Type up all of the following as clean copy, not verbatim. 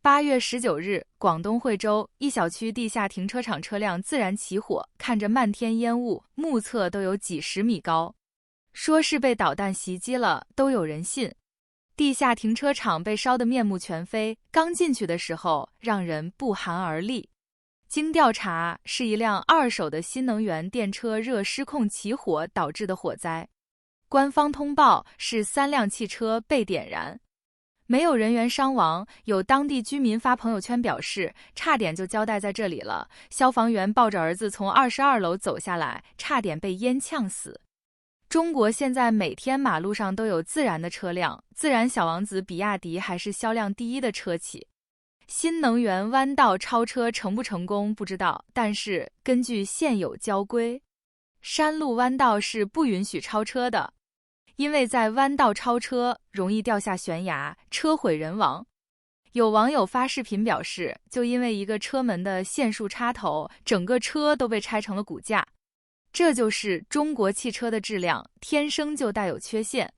8月19日，广东惠州一小区地下停车场车辆自燃起火，看着漫天烟雾，目测都有几十米高。说是被导弹袭击了，都有人信。地下停车场被烧得面目全非，刚进去的时候让人不寒而栗。经调查，是一辆二手的新能源电车热失控起火导致的火灾。官方通报是3辆汽车被点燃。没有人员伤亡，有当地居民发朋友圈表示，差点就交代在这里了。消防员抱着儿子从22楼走下来，差点被烟呛死。中国现在每天马路上都有自燃的车辆，自燃小王子比亚迪还是销量第1的车企。新能源弯道超车成不成功不知道，但是根据现有交规，山路弯道是不允许超车的。因为在弯道超车容易掉下悬崖，车毁人亡。有网友发视频表示，就因为一个车门的线束插头，整个车都被拆成了骨架。这就是中国汽车的质量，天生就带有缺陷。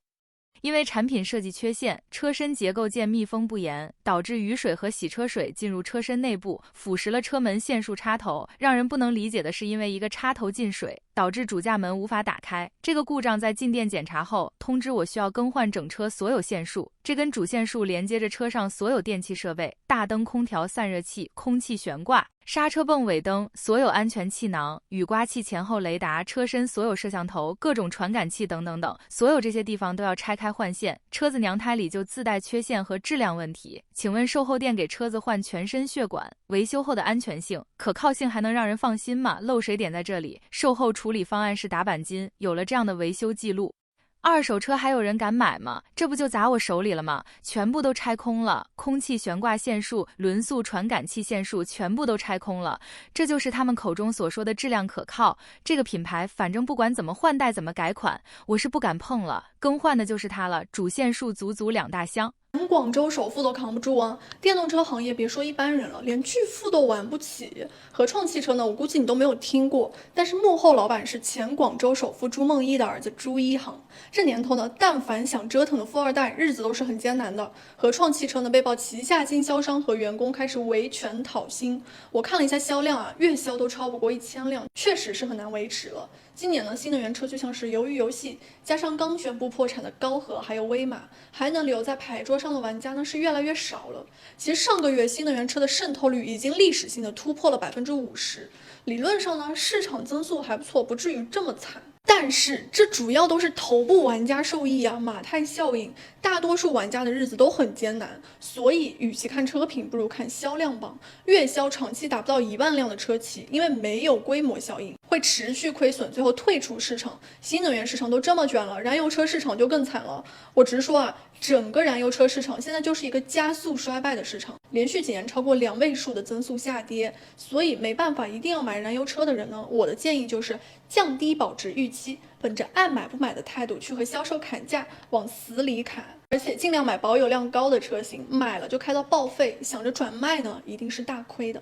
因为产品设计缺陷，车身结构件密封不严，导致雨水和洗车水进入车身内部，腐蚀了车门线束插头。让人不能理解的是，因为一个插头进水，导致主驾门无法打开。这个故障在进店检查后，通知我需要更换整车所有线束，这根主线束连接着车上所有电气设备，大灯、空调、散热器、空气悬挂、刹车泵、尾灯、所有安全气囊、雨刮器、前后雷达、车身所有摄像头、各种传感器等等等，所有这些地方都要拆开换线。车子娘胎里就自带缺陷和质量问题。请问售后店给车子换全身血管，维修后的安全性、可靠性还能让人放心吗？漏水点在这里，售后处理方案是打钣金。有了这样的维修记录，二手车还有人敢买吗？这不就砸我手里了吗？全部都拆空了，空气悬挂线束、轮速传感器线束全部都拆空了。这就是他们口中所说的质量可靠。这个品牌反正不管怎么换代怎么改款，我是不敢碰了。更换的就是它了，主线束足足2大箱。广州首富都扛不住啊！电动车行业别说一般人了，连巨富都玩不起。合创汽车呢，我估计你都没有听过，但是幕后老板是前广州首富朱梦一的儿子朱一航。这年头呢，但凡想折腾的富二代，日子都是很艰难的。合创汽车呢，被曝旗下经销商和员工开始维权讨薪。我看了一下销量啊，月销都超不过1000辆，确实是很难维持了。今年呢，新能源车就像是鱿鱼游戏，加上刚宣布破产的高和还有威马，还能留在牌桌上的玩家呢是越来越少了。其实上个月新能源车的渗透率已经历史性的突破了50%，理论上呢市场增速还不错，不至于这么惨。但是这主要都是头部玩家受益啊，马太效应，大多数玩家的日子都很艰难。所以与其看车品，不如看销量榜。月销长期达不到1万辆的车企，因为没有规模效应，会持续亏损，最后退出市场。新能源市场都这么卷了，燃油车市场就更惨了。我直说啊，整个燃油车市场现在就是一个加速衰败的市场，连续几年超过2位数的增速下跌。所以没办法，一定要买燃油车的人呢，我的建议就是降低保值预期，本着爱买不买的态度去和销售砍价，往死里砍。而且尽量买保有量高的车型，买了就开到报废，想着转卖呢，一定是大亏的。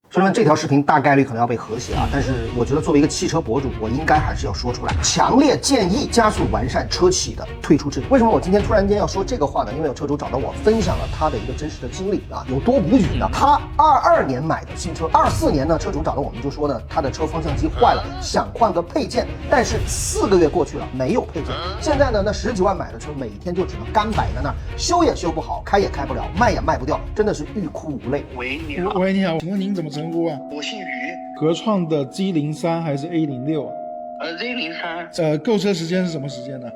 兄弟们，这条视频大概率可能要被和谐啊，但是我觉得作为一个汽车博主，我应该还是要说出来，强烈建议加速完善车企的退出制度。为什么我今天突然间要说这个话呢？因为有车主找到我分享了他的一个真实的经历啊，有多无语呢？他22年买的新车，24年呢，车主找到我们就说呢，他的车方向机坏了，想换个配件，但是4个月过去了，没有配件。现在呢，那10几万买的车，每天就只能干摆在那儿，修也修不好，开也开不了，卖也卖不掉，真的是欲哭无泪。喂，你好。喂，你好，请问您怎么称呼啊？我姓于。合创的 G03还是 A06 啊？Z03。购车时间是什么时间呢？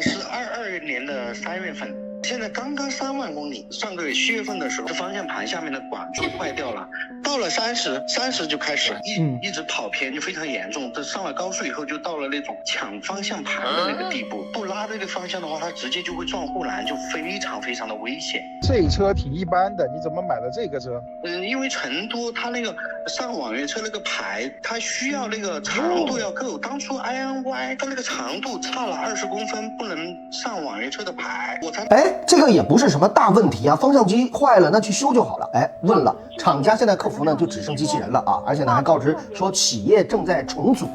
是22年的3月份。现在刚刚3万公里，上个月7月份的时候，这方向盘下面的管就坏掉了，到了30就开始一直跑偏，就非常严重。这上了高速以后，就到了那种抢方向盘的那个地步，不拉这个方向的话，它直接就会撞护栏，就非常非常的危险。这车挺一般的，你怎么买的这个车？因为成都它那个上网约车那个牌，它需要那个长度要够。当初 INY 它那个长度差了20公分，不能上网约车的牌，我才这个也不是什么大问题啊，方向机坏了那去修就好了。问了厂家，现在客服呢就只剩机器人了啊，而且呢还告知说企业正在重组。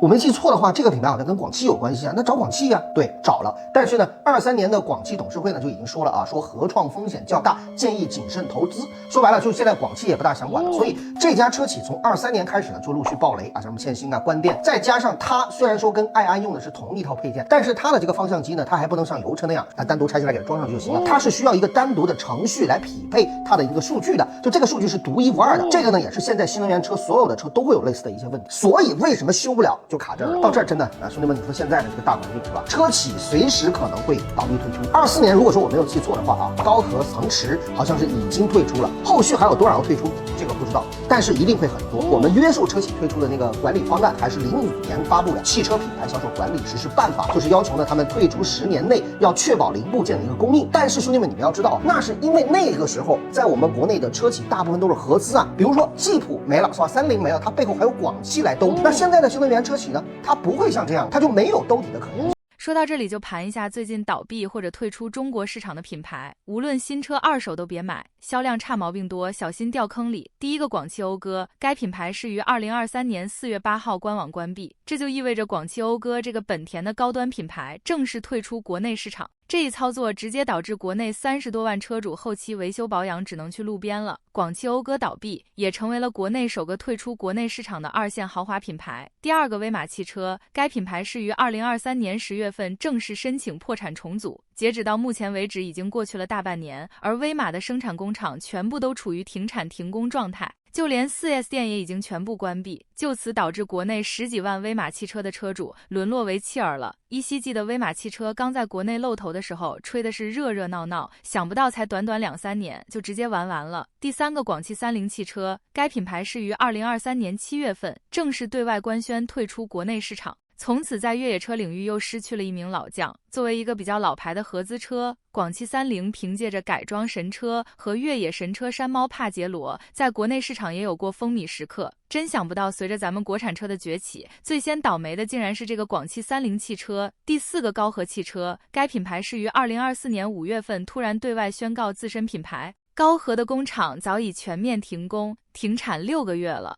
我没记错的话，这个品牌好像跟广汽有关系啊，那找广汽啊，对，找了。但是呢，23年的广汽董事会呢就已经说了啊，说合创风险较大，建议谨慎投资。说白了，就是现在广汽也不大想管了。所以这家车企从23年开始呢，就陆续爆雷啊，什么欠薪啊、关店，再加上它虽然说跟爱安用的是同一套配件，但是它的这个方向机呢，它还不能像油车那样啊单独拆下来给它装上去就行了，它是需要一个单独的程序来匹配它的一个数据的，就这个数据是独一无二的。这个呢，也是现在新能源车所有的车都会有类似的一些问题。所以为什么修不了就卡这儿了？到这儿真的啊，兄弟们，你说现在的这个大环境是吧？车企随时可能会倒闭退出。24年如果说我没有记错的话啊，高和、腾驰好像是已经退出了，后续还有多少要退出，这个不知道，但是一定会很多。我们约束车企推出的那个管理方案还是05年发布的《汽车品牌销售管理实施办法》，就是要求呢他们退出10年内要确保零部件的一个供应。但是兄弟们，你们要知道，那是因为那个时候在我们国内的车企大部分都是合资啊，比如说吉普没了是吧，30没了，它背后还有广汽来兜底。那现在的新能源车企呢，它不会像这样，它就没有兜底的可能性。说到这里就盘一下最近倒闭或者退出中国市场的品牌，无论新车二手都别买，销量差毛病多，小心掉坑里。第一个广汽讴歌，该品牌是于2023年4月8号官网关闭，这就意味着广汽讴歌这个本田的高端品牌正式退出国内市场。这一操作直接导致国内30多万车主后期维修保养只能去路边了。广汽讴歌倒闭，也成为了国内首个退出国内市场的2线豪华品牌。第二个威马汽车，该品牌是于2023年10月份正式申请破产重组，截止到目前为止已经过去了大半年，而威马的生产工厂全部都处于停产停工状态。就连 4S 店也已经全部关闭，就此导致国内10几万威马汽车的车主沦落为弃儿了。依稀记得威马汽车刚在国内露头的时候，吹的是热热闹闹，想不到才短短2-3年就直接完了。第三个广汽30汽车，该品牌是于2023年7月份正式对外官宣退出国内市场。从此在越野车领域又失去了一名老将。作为一个比较老牌的合资车，广汽30凭借着改装神车和越野神车山猫帕杰罗，在国内市场也有过风靡时刻。真想不到，随着咱们国产车的崛起，最先倒霉的竟然是这个广汽30汽车。第四个高和汽车，该品牌是于2024年5月份突然对外宣告自身品牌。高和的工厂早已全面停工，停产6个月了。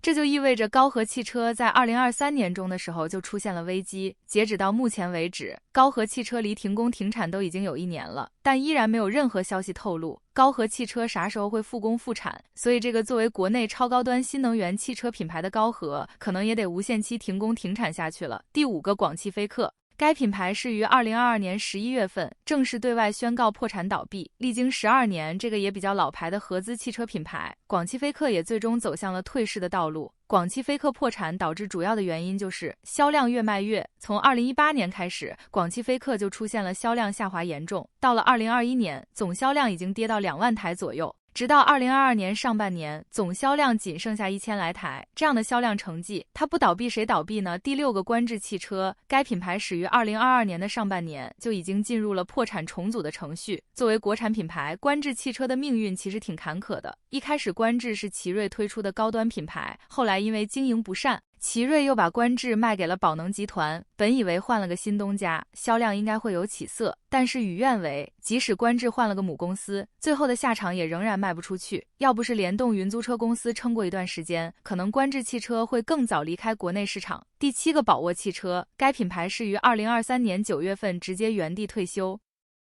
这就意味着高和汽车在2023年中的时候就出现了危机。截止到目前为止，高和汽车离停工停产都已经有1年了，但依然没有任何消息透露高和汽车啥时候会复工复产。所以这个作为国内超高端新能源汽车品牌的高和，可能也得无限期停工停产下去了。第五个广汽菲克，该品牌是于2022年11月份正式对外宣告破产倒闭。历经12年，这个也比较老牌的合资汽车品牌广汽菲克也最终走向了退市的道路。广汽菲克破产导致主要的原因就是销量越卖越。从2018年开始，广汽菲克就出现了销量下滑严重，到了2021年，总销量已经跌到2万台左右。直到2022年上半年，总销量仅剩下1000来台，这样的销量成绩，它不倒闭谁倒闭呢？第六个观致汽车，该品牌始于2022年的上半年就已经进入了破产重组的程序。作为国产品牌，观致汽车的命运其实挺坎坷的。一开始观致是奇瑞推出的高端品牌，后来因为经营不善，奇瑞又把观致卖给了宝能集团，本以为换了个新东家，销量应该会有起色，但事与愿违，即使观致换了个母公司，最后的下场也仍然卖不出去。要不是联动云租车公司撑过一段时间，可能观致汽车会更早离开国内市场。第七个宝沃汽车，该品牌是于2023年9月份直接原地退休。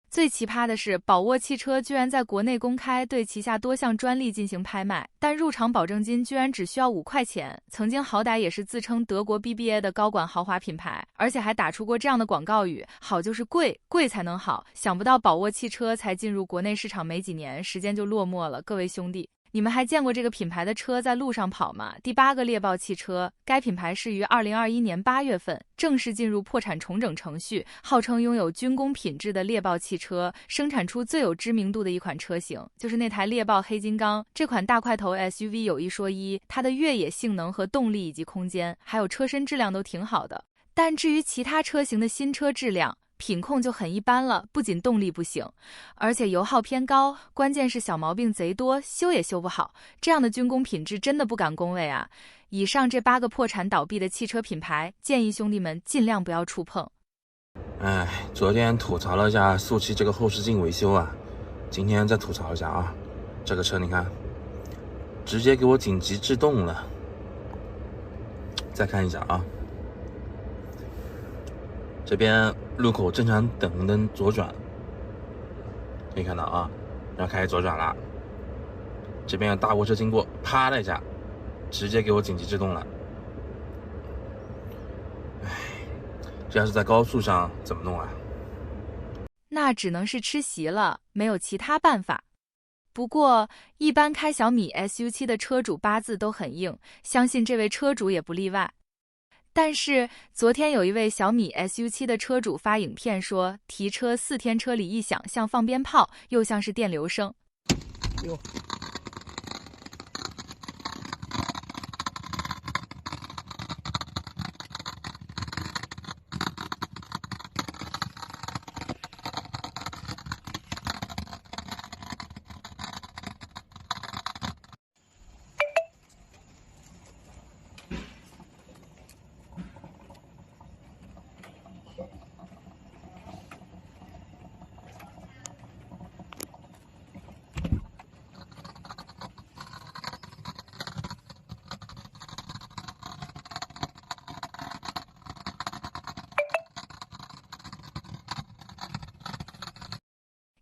最奇葩的是，宝沃汽车居然在国内公开对旗下多项专利进行拍卖，但入场保证金居然只需要5块钱。曾经好歹也是自称德国 BBA 的高管豪华品牌，而且还打出过这样的广告语：好就是贵，贵才能好。想不到宝沃汽车才进入国内市场没几年，时间就落寞了。各位兄弟，你们还见过这个品牌的车在路上跑吗？第八个猎豹汽车，该品牌是于2021年8月份正式进入破产重整程序，号称拥有军工品质的猎豹汽车，生产出最有知名度的一款车型，就是那台猎豹黑金刚。这款大块头 SUV 有一说一，它的越野性能和动力以及空间，还有车身质量都挺好的。但至于其他车型的新车质量，品控就很一般了，不仅动力不行，而且油耗偏高，关键是小毛病贼多，修也修不好。这样的军工品质真的不敢恭维啊！以上这8个破产倒闭的汽车品牌，建议兄弟们尽量不要触碰。昨天吐槽了一下速七这个后视镜维修啊，今天再吐槽一下啊，这个车你看，直接给我紧急制动了。再看一下啊，这边路口正常等红灯左转，可以看到啊，要开始左转了。这边有大货车经过，啪的一下，直接给我紧急制动了。唉，这要是在高速上怎么弄啊？那只能是吃席了，没有其他办法。不过，一般开小米 SU7 的车主八字都很硬，相信这位车主也不例外。但是昨天有一位小米 SU7 的车主发影片说，提车4天车里异响，像放鞭炮，又像是电流声。哟。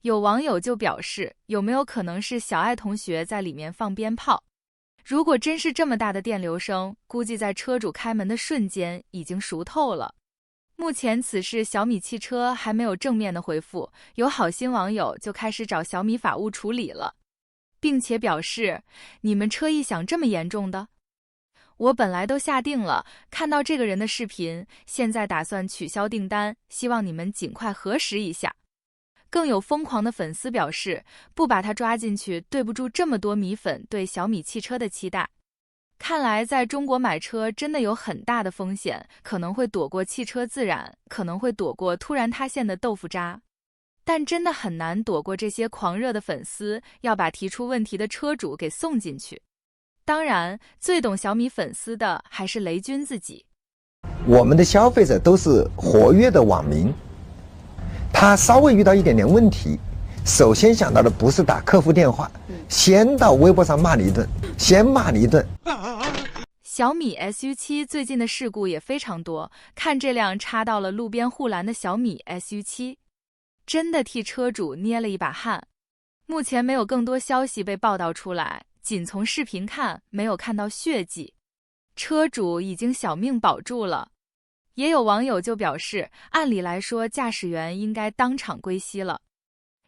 有网友就表示，有没有可能是小爱同学在里面放鞭炮？如果真是这么大的电流声，估计在车主开门的瞬间已经熟透了。目前此事小米汽车还没有正面的回复，有好心网友就开始找小米法务处理了，并且表示，你们车异响这么严重的？我本来都下定了，看到这个人的视频，现在打算取消订单，希望你们尽快核实一下。更有疯狂的粉丝表示，不把他抓进去，对不住这么多米粉对小米汽车的期待。看来在中国买车真的有很大的风险，可能会躲过汽车自燃，可能会躲过突然塌陷的豆腐渣，但真的很难躲过这些狂热的粉丝要把提出问题的车主给送进去。当然，最懂小米粉丝的还是雷军自己。我们的消费者都是活跃的网民，他稍微遇到一点点问题，首先想到的不是打客服电话，先到微博上骂你一顿，先骂你一顿。小米 SU7 最近的事故也非常多，看这辆插到了路边护栏的小米 SU7， 真的替车主捏了一把汗。目前没有更多消息被报道出来，仅从视频看，没有看到血迹，车主已经小命保住了。也有网友就表示，按理来说驾驶员应该当场归西了。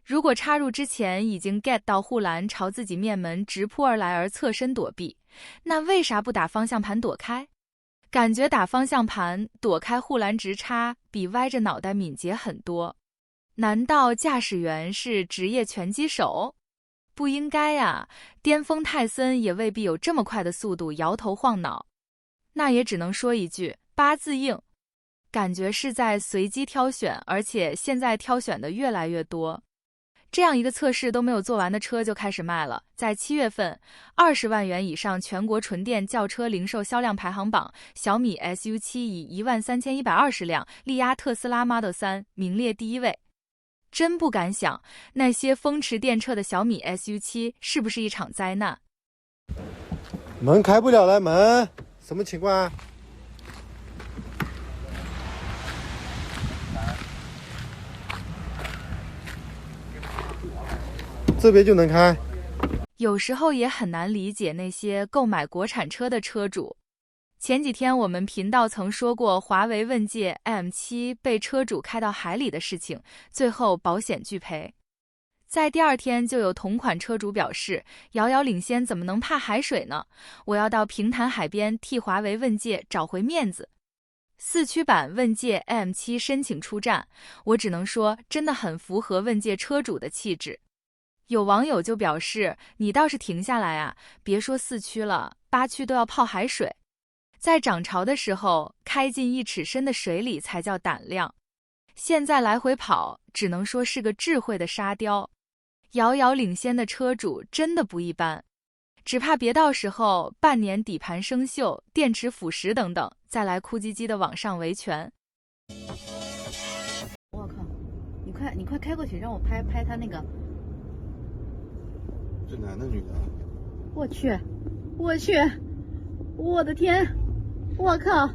如果插入之前已经 get 到护栏朝自己面门直扑而来而侧身躲避，那为啥不打方向盘躲开？感觉打方向盘躲开护栏直插比歪着脑袋敏捷很多。难道驾驶员是职业拳击手？不应该啊，巅峰泰森也未必有这么快的速度摇头晃脑。那也只能说一句，八字硬。感觉是在随机挑选，而且现在挑选的越来越多。这样一个测试都没有做完的车就开始卖了。在7月份，20万元以上全国纯电轿车零售销量排行榜，小米 SU7 以13120辆力压特斯拉 Model 3，名列第1位。真不敢想，那些风驰电掣的小米 SU7 是不是一场灾难？门开不了了，门什么情况啊？这边就能开。有时候也很难理解那些购买国产车的车主。前几天我们频道曾说过华为问界 M7 被车主开到海里的事情，最后保险拒赔。在第二天就有同款车主表示，遥遥领先怎么能怕海水呢？我要到平潭海边替华为问界找回面子。4驱版问界 M7 申请出战，我只能说真的很符合问界车主的气质。有网友就表示，你倒是停下来啊，别说4驱了，8驱都要泡海水。在涨潮的时候，开进1尺深的水里才叫胆量。现在来回跑，只能说是个智慧的沙雕。遥遥领先的车主真的不一般，只怕别到时候半年底盘生锈、电池腐蚀等等，再来哭唧唧的往上维权。我靠，你快开过去，让我拍他那个。这男的女的？我去，我的天，我靠！